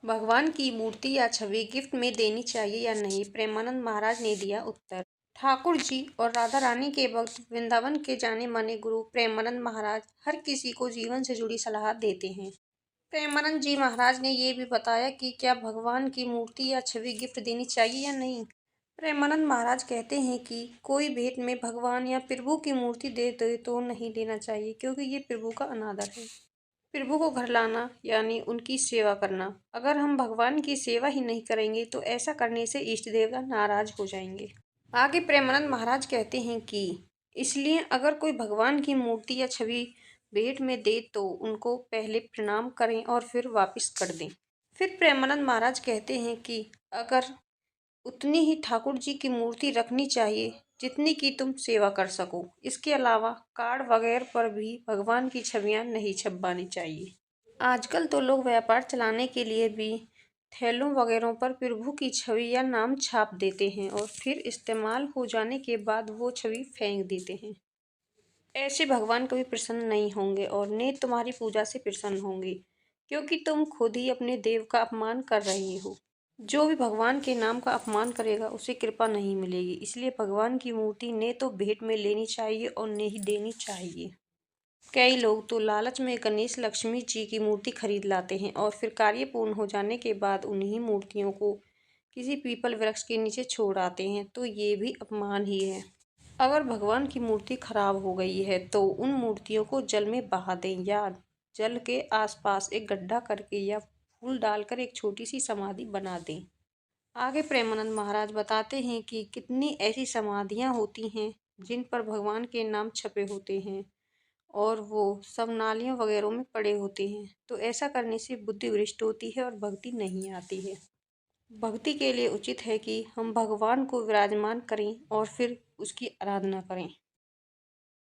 भगवान की मूर्ति या छवि गिफ्ट में देनी चाहिए या नहीं? प्रेमानंद महाराज ने दिया उत्तर। ठाकुर जी और राधा रानी के भक्त वृंदावन के जाने माने गुरु प्रेमानंद महाराज हर किसी को जीवन से जुड़ी सलाह देते हैं। प्रेमानंद जी महाराज ने ये भी बताया कि क्या भगवान की मूर्ति या छवि गिफ्ट देनी चाहिए या नहीं। प्रेमानंद महाराज कहते हैं कि कोई भेंट में भगवान या प्रभु की मूर्ति दे दे तो नहीं देना चाहिए, क्योंकि ये प्रभु का अनादर है। प्रभु को घर लाना यानी उनकी सेवा करना। अगर हम भगवान की सेवा ही नहीं करेंगे तो ऐसा करने से इष्ट देवता नाराज हो जाएंगे। आगे प्रेमानंद महाराज कहते हैं कि इसलिए अगर कोई भगवान की मूर्ति या छवि भेंट में दे तो उनको पहले प्रणाम करें और फिर वापस कर दें। फिर प्रेमानंद महाराज कहते हैं कि अगर उतनी ही ठाकुर जी की मूर्ति रखनी चाहिए जितनी की तुम सेवा कर सको। इसके अलावा कार्ड वगैरह पर भी भगवान की छवियां नहीं छपवानी चाहिए। आजकल तो लोग व्यापार चलाने के लिए भी थैलों वगैरह पर प्रभु की छवि या नाम छाप देते हैं और फिर इस्तेमाल हो जाने के बाद वो छवि फेंक देते हैं। ऐसे भगवान कभी प्रसन्न नहीं होंगे और न तुम्हारी पूजा से प्रसन्न होंगे, क्योंकि तुम खुद ही अपने देव का अपमान कर रहे हो। जो भी भगवान के नाम का अपमान करेगा उसे कृपा नहीं मिलेगी। इसलिए भगवान की मूर्ति ने तो भेंट में लेनी चाहिए और न ही देनी चाहिए। कई लोग तो लालच में गणेश लक्ष्मी जी की मूर्ति खरीद लाते हैं और फिर कार्य पूर्ण हो जाने के बाद उन्हीं मूर्तियों को किसी पीपल वृक्ष के नीचे छोड़ आते हैं, तो ये भी अपमान ही है। अगर भगवान की मूर्ति खराब हो गई है तो उन मूर्तियों को जल में बहा दें या जल के आसपास एक गड्ढा करके या फूल डालकर एक छोटी सी समाधि बना दें। आगे प्रेमानंद महाराज बताते हैं कि कितनी ऐसी समाधियां होती हैं जिन पर भगवान के नाम छपे होते हैं और वो सब नालियों वगैरह में पड़े होते हैं, तो ऐसा करने से बुद्धि भ्रष्ट होती है और भक्ति नहीं आती है। भक्ति के लिए उचित है कि हम भगवान को विराजमान करें और फिर उसकी आराधना करें।